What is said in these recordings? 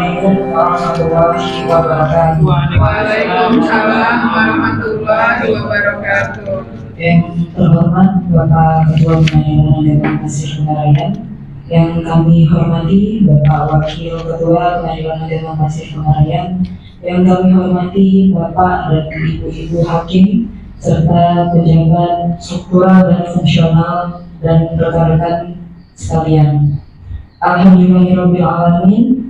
Assalamualaikum warahmatullahi wabarakatuh. Waalaikumsalam warahmatullahi wabarakatuh. Yang terhormat Bapak Ketua Pengadilan Dewan Masjid Pengaraya, yang kami hormati Bapak Wakil Ketua Pengadilan Dewan Masjid Pengaraya, yang kami hormati Bapak dan Ibu-Ibu Hakim serta pejabat struktural dan fungsional dan rekan-rekan sekalian. Alhamdulillahirrahmanirrahim,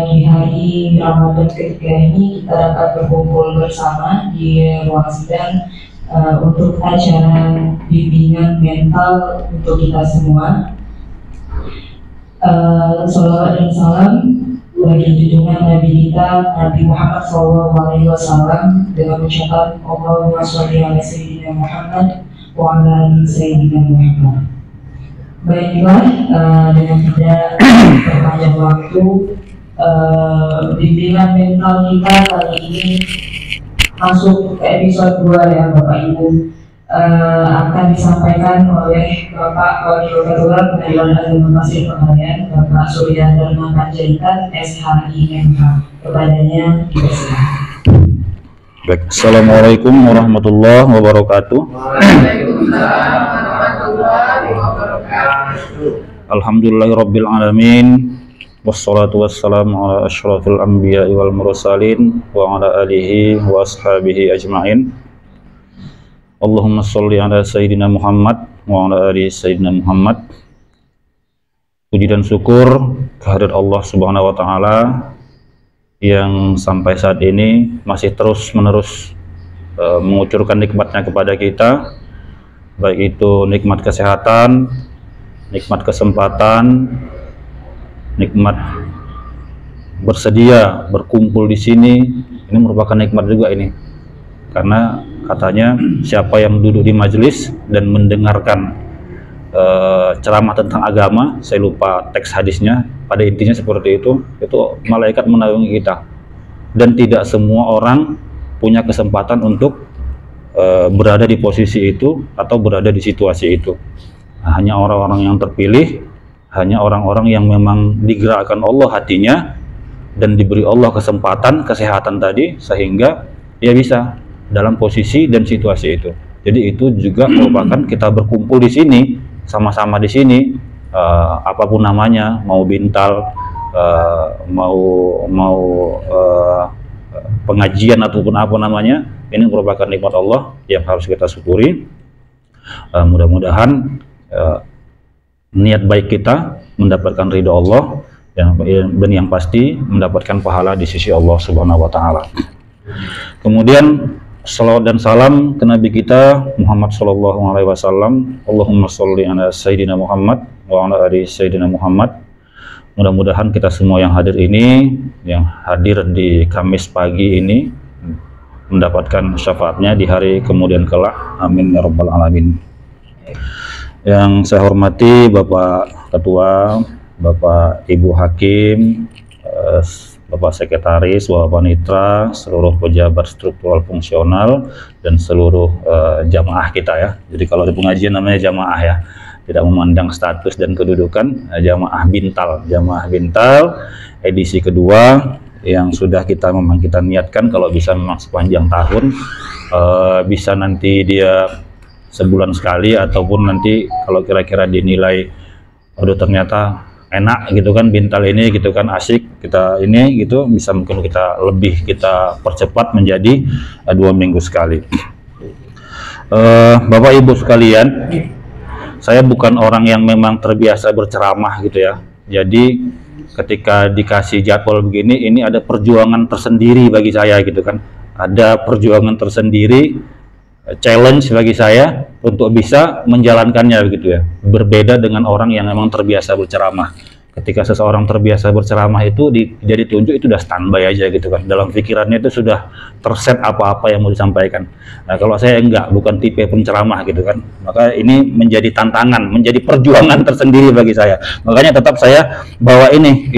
di hari Ramadan ketiga ini kita dapat berkumpul bersama di ruang sidang untuk acara bimbingan mental untuk kita semua. Salawat dan salam bagi junjungan Nabi kita Nabi Muhammad SAW dengan ucapan Allahumma sholli ala Sayyidina Muhammad wa ala ali Sayyidina Muhammad. Baiklah, dengan tidak berpanjang waktu, bimbingan mental kita kali ini masuk ke episode 2 ya Bapak Ibu. Akan disampaikan oleh Bapak Wakil Ketua Pengadilan Agama Masjid Pengaraya, Bapak Surya Dharma Panjaitan, SHIMH. Kepadanya dipersilakan. Baik, Assalamualaikum warahmatullahi wabarakatuh. Waalaikumsalam warahmatullahi wabarakatuh. Alhamdulillahirabbil alamin. Wassalatu wassalamu ala asyrafil anbiya'i wal mursalin wa ala alihi wa ashabihi ajma'in. Allahumma sholli ala Sayyidina Muhammad wa ala ali Sayyidina Muhammad. Puji dan syukur kehadirat Allah Subhanahu wa taala yang sampai saat ini masih terus-menerus mengucurkan nikmatnya kepada kita, baik itu nikmat kesehatan, nikmat kesempatan, nikmat bersedia berkumpul di sini. Ini merupakan nikmat juga ini, karena katanya siapa yang duduk di majelis dan mendengarkan ceramah tentang agama, saya lupa teks hadisnya, pada intinya seperti itu malaikat menaungi kita, dan tidak semua orang punya kesempatan untuk berada di posisi itu atau berada di situasi itu. Hanya orang-orang yang terpilih, hanya orang-orang yang memang digerakkan Allah hatinya dan diberi Allah kesempatan, kesehatan tadi, sehingga dia bisa dalam posisi dan situasi itu. Jadi itu juga merupakan kita berkumpul di sini, sama-sama di sini, apapun namanya, mau bintal, mau pengajian ataupun apa namanya, ini merupakan nikmat Allah yang harus kita syukuri. Mudah-mudahan niat baik kita mendapatkan ridho Allah dan yang pasti mendapatkan pahala di sisi Allah Subhanahu wa taala. Kemudian salawat dan salam ke Nabi kita Muhammad sallallahu alaihi wasallam. Allahumma sholli ala Sayyidina Muhammad wa ala ali Sayyidina Muhammad. Mudah-mudahan kita semua yang hadir ini, yang hadir di Kamis pagi ini, mendapatkan syafaatnya di hari kemudian kelak. Amin ya rabbal alamin. Yang saya hormati Bapak Ketua, Bapak Ibu Hakim, Bapak Sekretaris, Bapak Panitra, seluruh pejabat struktural fungsional, dan seluruh jamaah kita ya. Jadi kalau di pengajian namanya jamaah ya, tidak memandang status dan kedudukan. Jamaah Bintal edisi kedua yang sudah kita niatkan kalau bisa memang sepanjang tahun, bisa nanti dia sebulan sekali, ataupun nanti kalau kira-kira dinilai aduh ternyata enak gitu kan Bintal ini gitu kan, asik kita ini gitu, bisa mungkin kita percepat menjadi 2 minggu sekali. Bapak Ibu sekalian, saya bukan orang yang memang terbiasa berceramah gitu ya. Jadi ketika dikasih jadwal begini, ini ada perjuangan tersendiri bagi saya gitu kan. Ada perjuangan tersendiri, challenge bagi saya untuk bisa menjalankannya begitu ya. Berbeda dengan orang yang memang terbiasa berceramah. Ketika seseorang terbiasa berceramah itu jadi tunjuk, itu udah standby aja gitu kan. Dalam pikirannya itu sudah terset apa-apa yang mau disampaikan. Nah, kalau saya enggak, bukan tipe penceramah gitu kan. Maka ini menjadi tantangan, menjadi perjuangan tersendiri bagi saya. Makanya tetap saya bawa ini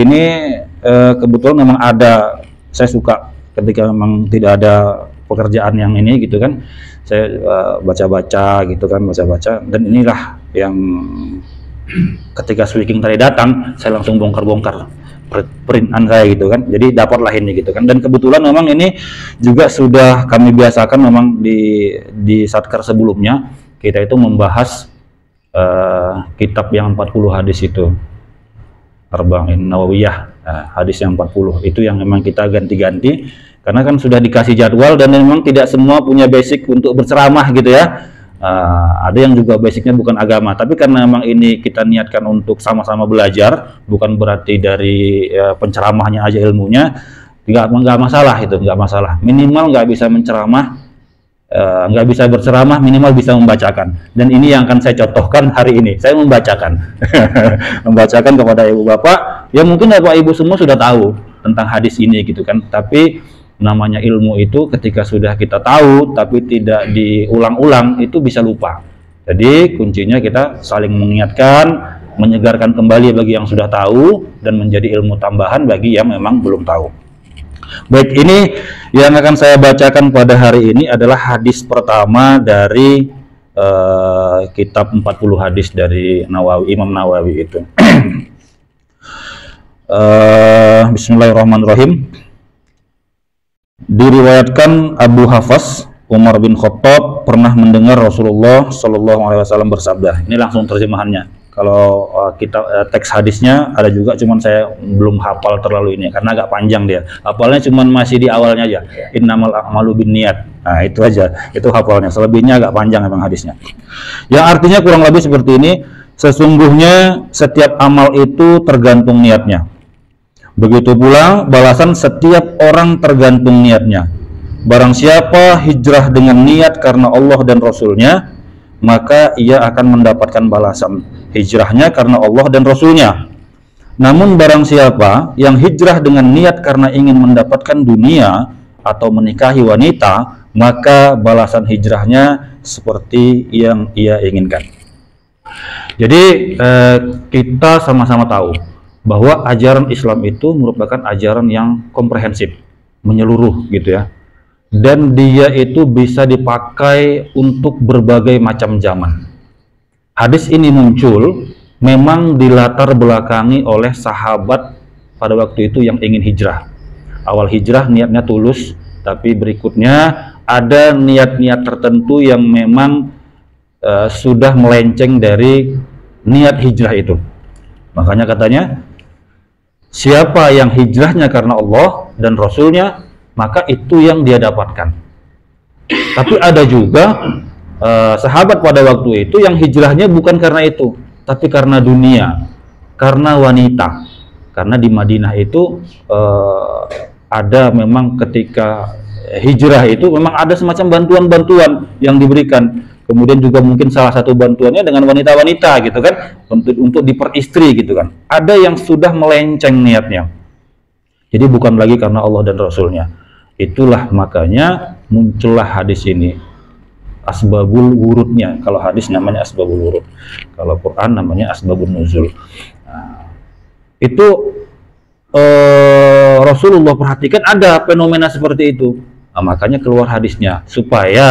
kebetulan memang ada, saya suka ketika memang tidak ada pekerjaan yang ini gitu kan, saya baca-baca gitu kan, dan inilah yang ketika Speaking tadi datang, saya langsung bongkar-bongkar perintan saya gitu kan, jadi dapatlah ini gitu kan. Dan kebetulan memang ini juga sudah kami biasakan memang di Satkar sebelumnya kita itu membahas kitab yang 40 hadis itu, Arba'in Nawawiyah, hadis yang 40 itu yang memang kita ganti-ganti karena kan sudah dikasih jadwal dan memang tidak semua punya basic untuk berceramah gitu ya. Ada yang juga basicnya bukan agama, tapi karena memang ini kita niatkan untuk sama-sama belajar, bukan berarti dari penceramahnya aja ilmunya, nggak masalah itu, nggak masalah. Minimal nggak bisa menceramah, nggak bisa berceramah, minimal bisa membacakan. Dan ini yang akan saya contohkan hari ini. Saya membacakan, membacakan kepada ibu bapak. Ya mungkin bapak ibu semua sudah tahu tentang hadis ini gitu kan, tapi namanya ilmu itu ketika sudah kita tahu tapi tidak diulang-ulang itu bisa lupa. Jadi kuncinya kita saling mengingatkan, menyegarkan kembali bagi yang sudah tahu dan menjadi ilmu tambahan bagi yang memang belum tahu. Baik, ini yang akan saya bacakan pada hari ini adalah hadis pertama dari kitab 40 hadis dari Nawawi, Imam Nawawi itu. Bismillahirrahmanirrahim. Diriwayatkan Abu Hafs Umar bin Khattab pernah mendengar Rasulullah Shallallahu Alaihi Wasallam bersabda. Ini langsung terjemahannya. Kalau kita teks hadisnya ada juga, cuman saya belum hafal terlalu ini karena agak panjang dia. Hafalnya cuman masih di awalnya aja. Innamal a'malu binniyat. Nah itu aja, itu hafalnya. Selebihnya agak panjang memang hadisnya. Yang artinya kurang lebih seperti ini. Sesungguhnya setiap amal itu tergantung niatnya. Begitu pula balasan setiap orang tergantung niatnya. Barang siapa hijrah dengan niat karena Allah dan Rasulnya, maka ia akan mendapatkan balasan hijrahnya karena Allah dan Rasulnya. Namun barang siapa yang hijrah dengan niat karena ingin mendapatkan dunia atau menikahi wanita, maka balasan hijrahnya seperti yang ia inginkan. Jadi kita sama-sama tahu bahwa ajaran Islam itu merupakan ajaran yang komprehensif, menyeluruh gitu ya. Dan dia itu bisa dipakai untuk berbagai macam zaman. Hadis ini muncul memang dilatar belakangi oleh sahabat pada waktu itu yang ingin hijrah. Awal hijrah niatnya tulus, tapi berikutnya ada niat-niat tertentu yang memang sudah melenceng dari niat hijrah itu. Makanya katanya, siapa yang hijrahnya karena Allah dan Rasulnya, maka itu yang dia dapatkan. Tapi ada juga sahabat pada waktu itu yang hijrahnya bukan karena itu, tapi karena dunia, karena wanita. Karena di Madinah itu ada memang ketika hijrah itu memang ada semacam bantuan-bantuan yang diberikan. Kemudian juga mungkin salah satu bantuannya dengan wanita-wanita gitu kan, untuk diperistri gitu kan. Ada yang sudah melenceng niatnya. Jadi bukan lagi karena Allah dan Rasulnya. Itulah makanya muncullah hadis ini. Asbabul wurudnya. Kalau hadis namanya asbabul wurud. Kalau Quran namanya asbabun nuzul. Nah, itu Rasulullah perhatikan ada fenomena seperti itu. Nah, makanya keluar hadisnya supaya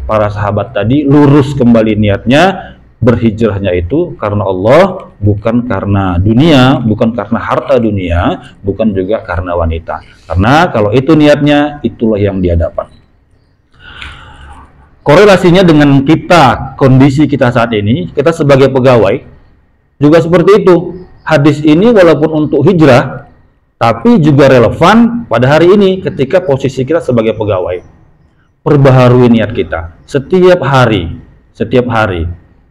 para sahabat tadi lurus kembali niatnya, berhijrahnya itu karena Allah, bukan karena dunia, bukan karena harta dunia, bukan juga karena wanita. Karena kalau itu niatnya, itulah yang dia dapat. Korelasinya dengan kita, kondisi kita saat ini, kita sebagai pegawai juga seperti itu. Hadis ini walaupun untuk hijrah, tapi juga relevan pada hari ini ketika posisi kita sebagai pegawai. Perbaharui niat kita setiap hari.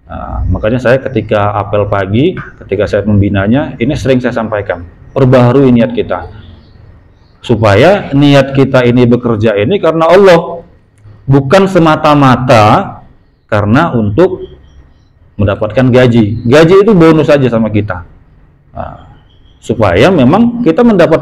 Nah, makanya saya ketika apel pagi, ketika saya membinanya, ini sering saya sampaikan, perbaharui niat kita supaya niat kita ini bekerja ini karena Allah, bukan semata-mata karena untuk mendapatkan gaji. Gaji itu bonus saja sama kita. Nah, supaya memang kita mendapat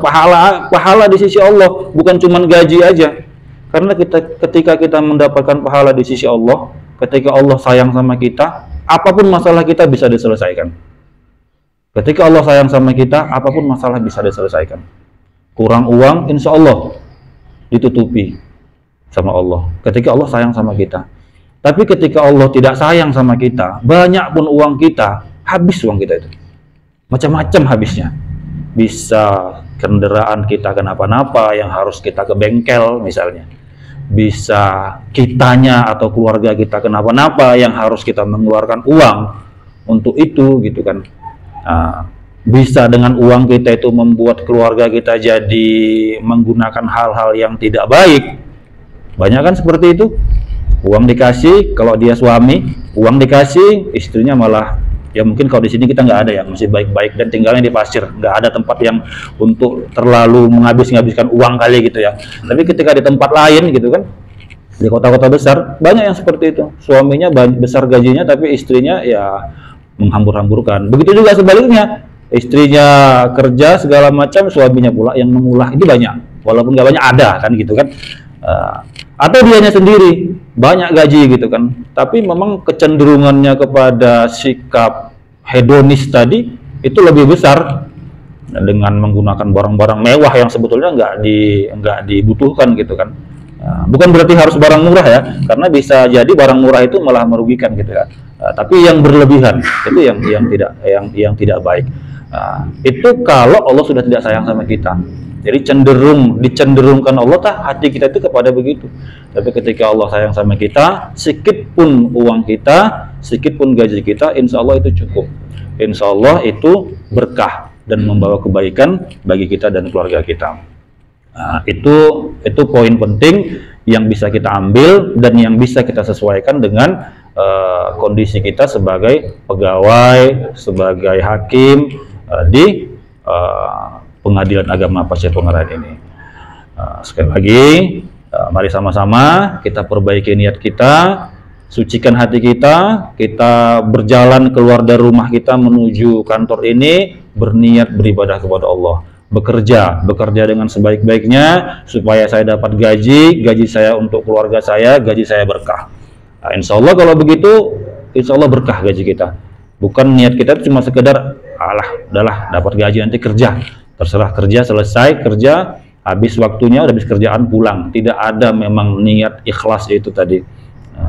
pahala di sisi Allah, bukan cuma gaji aja. Karena ketika kita mendapatkan pahala di sisi Allah, ketika Allah sayang sama kita, apapun masalah kita bisa diselesaikan. Ketika Allah sayang sama kita, apapun masalah bisa diselesaikan. Kurang uang, insya Allah ditutupi sama Allah. Ketika Allah sayang sama kita. Tapi ketika Allah tidak sayang sama kita, banyak pun uang kita, habis uang kita itu. Macam-macam habisnya. bisa kendaraan kita kenapa-napa yang harus kita ke bengkel misalnya, bisa kitanya atau keluarga kita kenapa-napa yang harus kita mengeluarkan uang untuk itu gitu kan. Bisa dengan uang kita itu membuat keluarga kita jadi menggunakan hal-hal yang tidak baik. Banyak kan seperti itu. Uang dikasih, kalau dia suami, uang dikasih, istrinya malah, ya mungkin kalau di sini kita nggak ada ya, masih baik-baik dan tinggalnya di pasir, nggak ada tempat yang untuk terlalu menghabiskan uang kali gitu ya. Tapi ketika di tempat lain gitu kan, di kota-kota besar, banyak yang seperti itu. Suaminya besar gajinya, tapi istrinya ya menghambur-hamburkan. Begitu juga sebaliknya, istrinya kerja segala macam, suaminya pula yang mengulah. Itu banyak, walaupun nggak banyak ada kan gitu kan. Atau dianya sendiri banyak gaji gitu kan, tapi memang kecenderungannya kepada sikap hedonis tadi itu lebih besar dengan menggunakan barang-barang mewah yang sebetulnya nggak dibutuhkan gitu kan. Bukan berarti harus barang murah ya, karena bisa jadi barang murah itu malah merugikan gitu ya. Tapi yang berlebihan itu yang tidak baik. Itu kalau Allah sudah tidak sayang sama kita. Jadi dicenderungkan Allah hati kita itu kepada begitu. Tapi ketika Allah sayang sama kita, sedikit pun uang kita, sedikit pun gaji kita, insya Allah itu cukup. Insya Allah itu berkah dan membawa kebaikan bagi kita dan keluarga kita. Itu poin penting yang bisa kita ambil dan yang bisa kita sesuaikan dengan kondisi kita sebagai pegawai, sebagai hakim di Pengadilan Agama Pasir Pengarahan ini. Sekali lagi, mari sama-sama kita perbaiki niat kita, sucikan hati kita, kita berjalan keluar dari rumah kita menuju kantor ini, berniat beribadah kepada Allah. Bekerja dengan sebaik-baiknya, supaya saya dapat gaji saya untuk keluarga saya, gaji saya berkah. Insya Allah kalau begitu, insya Allah berkah gaji kita. Bukan niat kita cuma sekedar, udahlah dapat gaji nanti kerja. Terserah kerja, selesai kerja, habis waktunya, habis kerjaan pulang. Tidak ada memang niat ikhlas itu tadi.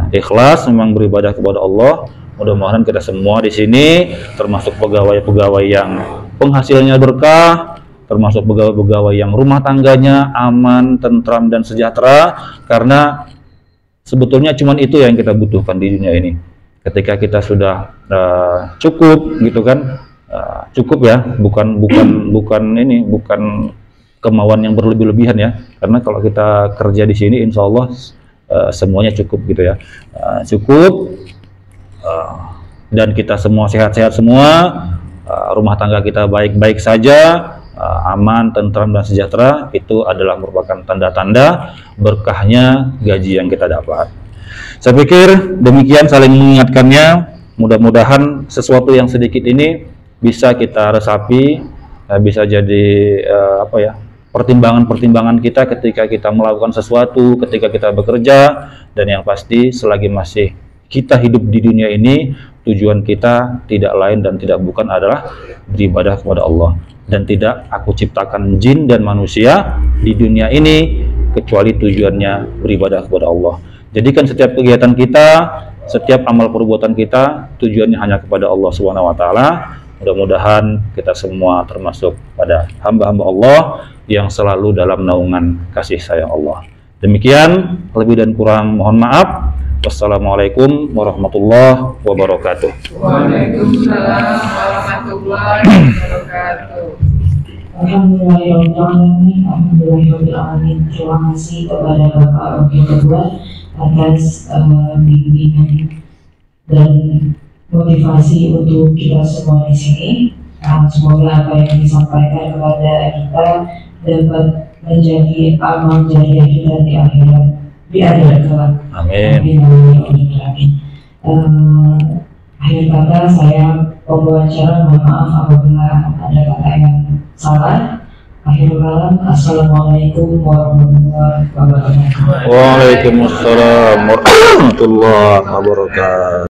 Ikhlas memang beribadah kepada Allah. Mudah-mudahan kita semua di sini, termasuk pegawai-pegawai yang penghasilannya berkah, termasuk pegawai-pegawai yang rumah tangganya aman, tentram dan sejahtera. Karena sebetulnya cuma itu yang kita butuhkan di dunia ini. Ketika kita sudah cukup, gitu kan? Cukup ya, bukan kemauan yang berlebih-lebihan ya, karena kalau kita kerja di sini insya Allah semuanya cukup gitu ya, cukup dan kita semua sehat-sehat semua, rumah tangga kita baik-baik saja, aman, tentram dan sejahtera. Itu adalah merupakan tanda-tanda berkahnya gaji yang kita dapat. Saya pikir demikian saling mengingatkannya. Mudah-mudahan sesuatu yang sedikit ini bisa kita resapi, bisa jadi pertimbangan-pertimbangan kita ketika kita melakukan sesuatu, ketika kita bekerja. Dan yang pasti selagi masih kita hidup di dunia ini, tujuan kita tidak lain dan tidak bukan adalah beribadah kepada Allah. Dan tidak aku ciptakan jin dan manusia di dunia ini kecuali tujuannya beribadah kepada Allah. Jadikan setiap kegiatan kita, setiap amal perbuatan kita tujuannya hanya kepada Allah Subhanahu wa taala. Mudah-mudahan kita semua termasuk pada hamba-hamba Allah yang selalu dalam naungan kasih sayang Allah. Demikian, lebih dan kurang mohon maaf. Wassalamualaikum warahmatullahi wabarakatuh. Waalaikumsalam warahmatullahi wabarakatuh. Alhamdulillahirrahmanirrahim. Terima kasih kepada Bapak Wakil Ketua atas bimbingan dan motivasi untuk kita semua di sini. Semoga apa yang disampaikan kepada kita dapat menjadi amal jariah kita di akhirat kelak. Amin. Akhir kata saya pembawa acara mohon maaf apabila ada kata yang salah. Akhir kalam, assalamualaikum warahmatullahi wabarakatuh. Waalaikumsalam warahmatullahi wabarakatuh.